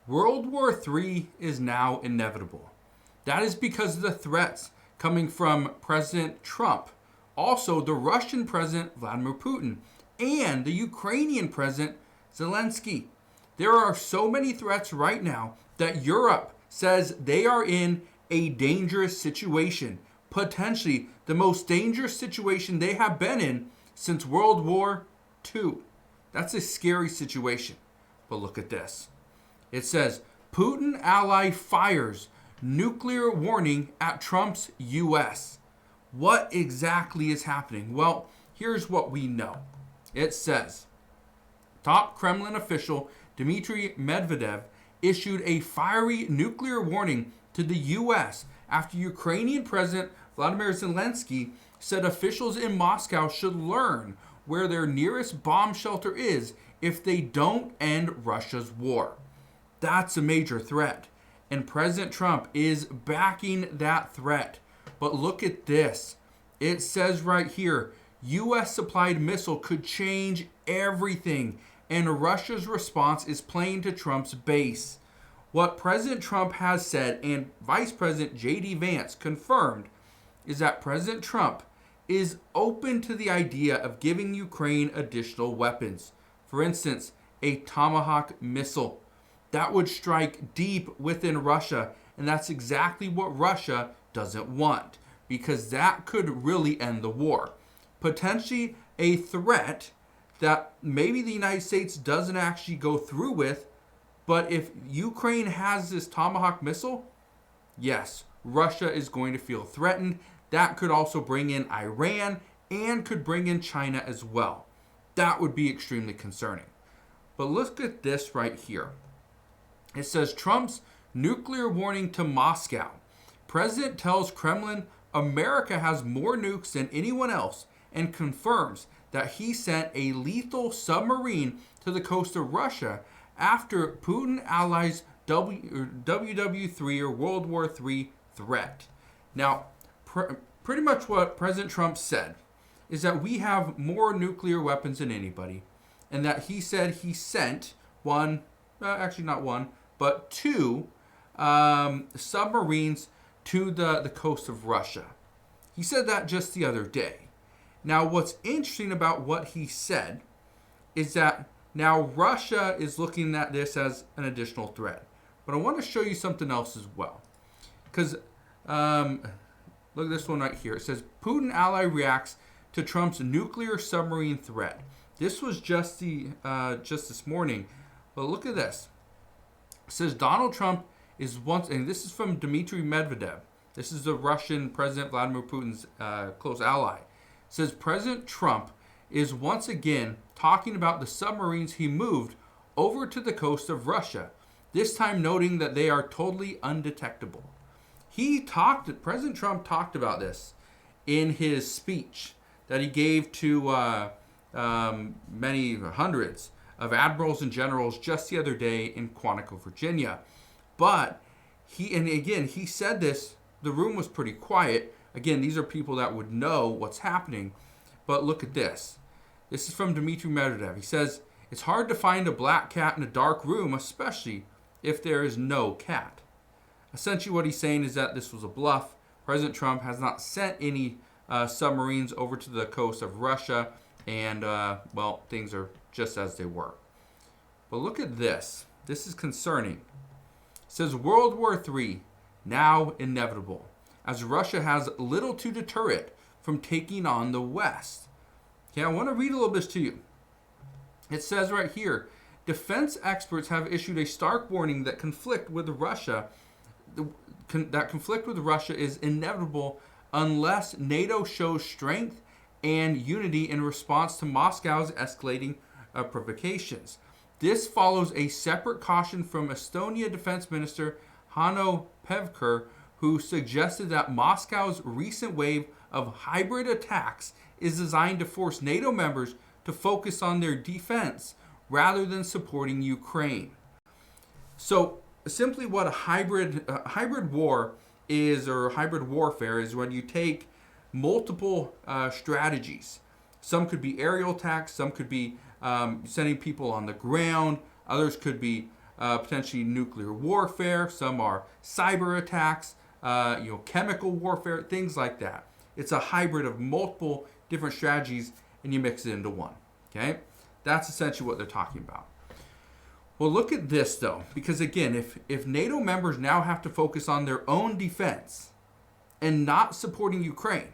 World War III is now inevitable. That is because of the threats coming from President Trump, also the Russian President Vladimir Putin, and the Ukrainian President Zelensky. There are so many threats right now that Europe says they are in a dangerous situation, potentially the most dangerous situation they have been in since World War II. That's a scary situation. But look at this. It says, Putin ally fires nuclear warning at Trump's U.S. What exactly is happening? Well, here's what we know. It says, top Kremlin official Dmitry Medvedev issued a fiery nuclear warning to the U.S. after Ukrainian President Vladimir Zelensky said officials in Moscow should learn where their nearest bomb shelter is if they don't end Russia's war. That's a major threat, and President Trump is backing that threat. But look at this. It says right here, U.S. supplied missile could change everything, and Russia's response is playing to Trump's base. What President Trump has said, and Vice President J.D. Vance confirmed, is that President Trump is open to the idea of giving Ukraine additional weapons. For instance, a Tomahawk missile that would strike deep within Russia, and that's exactly what Russia doesn't want, because that could really end the war. Potentially a threat that maybe the United States doesn't actually go through with, but if Ukraine has this Tomahawk missile, yes, Russia is going to feel threatened. That could also bring in Iran and could bring in China as well. That would be extremely concerning. But look at this right here. It says Trump's nuclear warning to Moscow. President tells Kremlin America has more nukes than anyone else and confirms that he sent a lethal submarine to the coast of Russia after Putin allies WW3 or World War III threat. Now, pretty much what President Trump said is that we have more nuclear weapons than anybody, and that he said he sent actually not one, but two submarines to the coast of Russia. He said that just the other day. Now, what's interesting about what he said is that now Russia is looking at this as an additional threat. But I want to show you something else as well. Because look at this one right here. It says, Putin ally reacts to Trump's nuclear submarine threat. This was just this morning. But look at this. It says Donald Trump is once, and this is from Dmitry Medvedev. This is the Russian President Vladimir Putin's close ally. It says President Trump is once again talking about the submarines he moved over to the coast of Russia, this time noting that they are totally undetectable. President Trump talked about this in his speech that he gave to many hundreds of admirals and generals just the other day in Quantico, Virginia. But he said this, the room was pretty quiet. Again, these are people that would know what's happening. But look at this. This is from Dmitry Medvedev. He says, it's hard to find a black cat in a dark room, especially if there is no cat. Essentially what he's saying is that this was a bluff. President Trump has not sent any submarines over to the coast of Russia, and, things are just as they were. But look at this. This is concerning. It says World War III, now inevitable, as Russia has little to deter it from taking on the West. Okay, I want to read a little bit to you. It says right here, defense experts have issued a stark warning that conflict with Russia is inevitable unless NATO shows strength and unity in response to Moscow's escalating provocations. This follows a separate caution from Estonia Defense Minister Hanno Pevkur, who suggested that Moscow's recent wave of hybrid attacks is designed to force NATO members to focus on their defense rather than supporting Ukraine. So simply what a hybrid war is, or hybrid warfare, is when you take multiple strategies. Some could be aerial attacks, some could be sending people on the ground, others could be potentially nuclear warfare. Some are cyber attacks, chemical warfare, things like that. It's a hybrid of multiple different strategies, and you mix it into one. Okay, that's essentially what they're talking about. Well, look at this though, because again, if NATO members now have to focus on their own defense and not supporting Ukraine,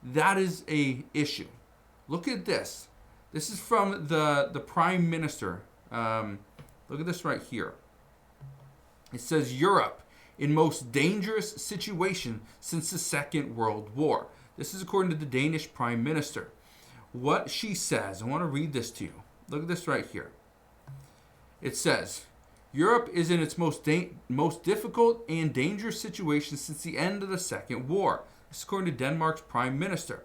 that is a issue. Look at this. This is from the Prime Minister. Look at this right here. It says Europe in most dangerous situation since the Second World War. This is according to the Danish Prime Minister. What she says, I want to read this to you. Look at this right here. It says, Europe is in its most difficult and dangerous situation since the end of the Second War. This is according to Denmark's Prime Minister.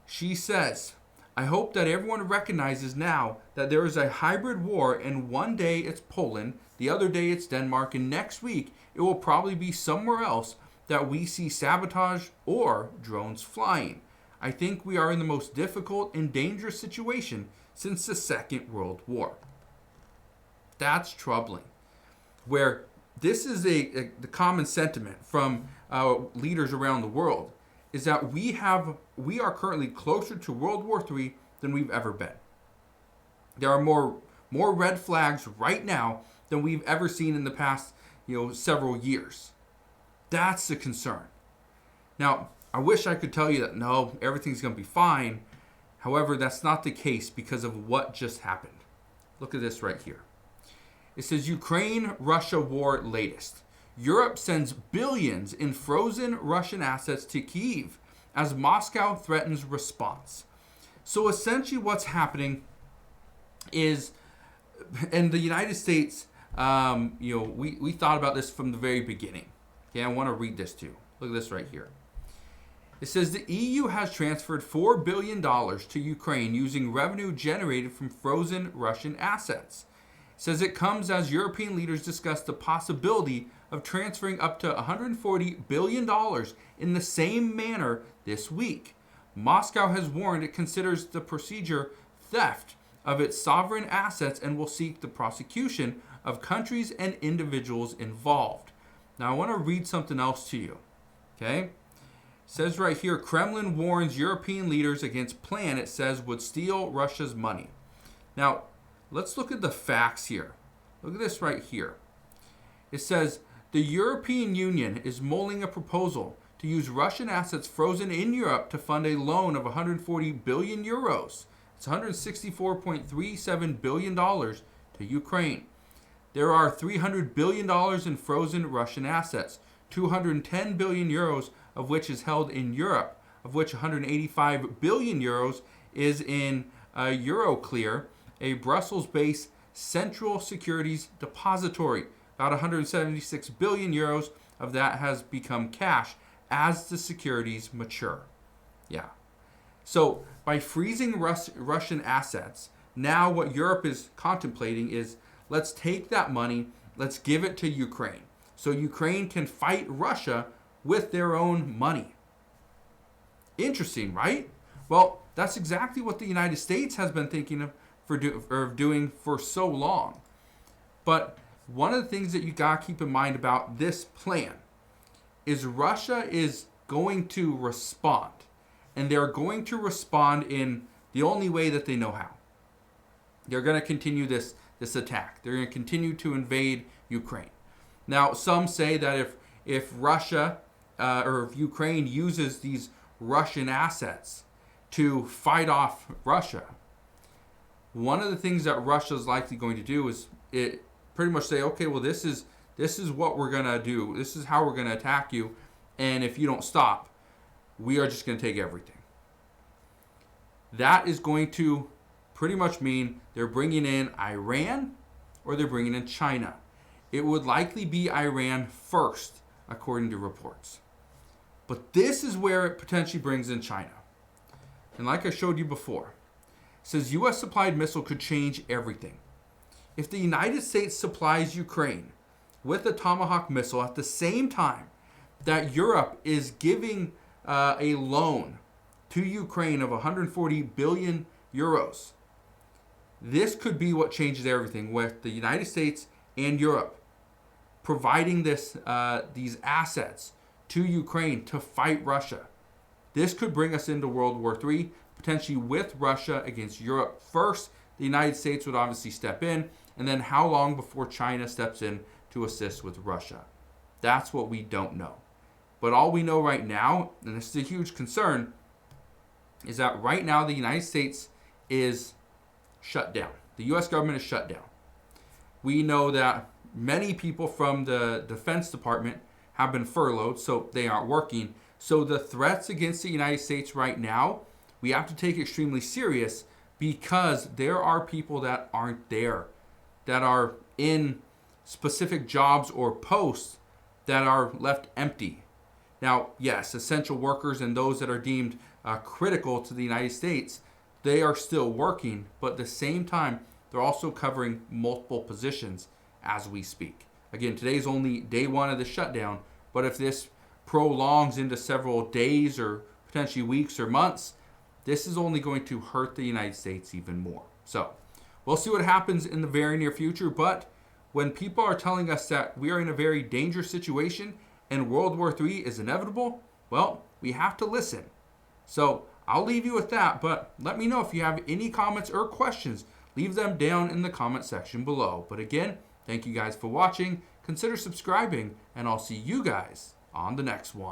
She says, I hope that everyone recognizes now that there is a hybrid war, and one day it's Poland, the other day it's Denmark, and next week it will probably be somewhere else that we see sabotage or drones flying. I think we are in the most difficult and dangerous situation since the Second World War. That's troubling. Where this is the common sentiment from leaders around the world, is that we are currently closer to World War III than we've ever been. There are more red flags right now than we've ever seen in the past, several years. That's the concern. Now, I wish I could tell you that no, everything's going to be fine. However, that's not the case because of what just happened. Look at this right here. It says Ukraine-Russia war latest. Europe sends billions in frozen Russian assets to Kyiv as Moscow threatens response. So essentially what's happening is, and the United States, we thought about this from the very beginning. Okay, I want to read this to you. Look at this right here. It says the EU has transferred $4 billion to Ukraine using revenue generated from frozen Russian assets. It says it comes as European leaders discuss the possibility of transferring up to $140 billion in the same manner this week. Moscow has warned it considers the procedure theft of its sovereign assets and will seek the prosecution of countries and individuals involved. Now I want to read something else to you. Okay? It says right here, Kremlin warns European leaders against plan it says would steal Russia's money. Now, let's look at the facts here. Look at this right here. It says the European Union is mulling a proposal to use Russian assets frozen in Europe to fund a loan of 140 billion euros. It's $164.37 billion to Ukraine. There are $300 billion in frozen Russian assets, 210 billion euros of which is held in Europe, of which 185 billion euros is in Euroclear, a Brussels-based central securities depository. About 176 billion euros of that has become cash as the securities mature. Yeah. So by freezing Russian assets, now what Europe is contemplating is let's take that money, let's give it to Ukraine. So Ukraine can fight Russia with their own money. Interesting, right? Well, that's exactly what the United States has been thinking of doing for so long. But one of the things that you got to keep in mind about this plan is Russia is going to respond. And they're going to respond in the only way that they know how. They're going to continue this attack. They're going to continue to invade Ukraine. Now, some say that if Russia or if Ukraine uses these Russian assets to fight off Russia, one of the things that Russia is likely going to do is it pretty much say, okay, well, this is what we're going to do. This is how we're going to attack you. And if you don't stop, we are just going to take everything. That is going to pretty much mean they're bringing in Iran or they're bringing in China. It would likely be Iran first, according to reports. But this is where it potentially brings in China. And like I showed you before, it says U.S. supplied missile could change everything. If the United States supplies Ukraine with a Tomahawk missile at the same time that Europe is giving a loan to Ukraine of 140 billion euros, This could be what changes everything, with the United States and Europe providing these assets to Ukraine to fight Russia. This could bring us into World War III, potentially with Russia against Europe first. The United States would obviously step in, and then how long before China steps in to assist with Russia? That's what we don't know. But all we know right now, and this is a huge concern, is that right now the United States is shut down. The U.S. government is shut down. We know that many people from the Defense Department have been furloughed, so they aren't working. So the threats against the United States right now, we have to take extremely serious, because there are people that aren't there, that are in specific jobs or posts that are left empty. Now, yes, essential workers and those that are deemed critical to the United States, they are still working, but at the same time, they're also covering multiple positions as we speak. Again, today's only day one of the shutdown, but if this prolongs into several days or potentially weeks or months, this is only going to hurt the United States even more. So we'll see what happens in the very near future, but when people are telling us that we are in a very dangerous situation and World War III is inevitable, well, we have to listen. So I'll leave you with that, but let me know if you have any comments or questions. Leave them down in the comment section below. But again, thank you guys for watching. Consider subscribing, and I'll see you guys on the next one.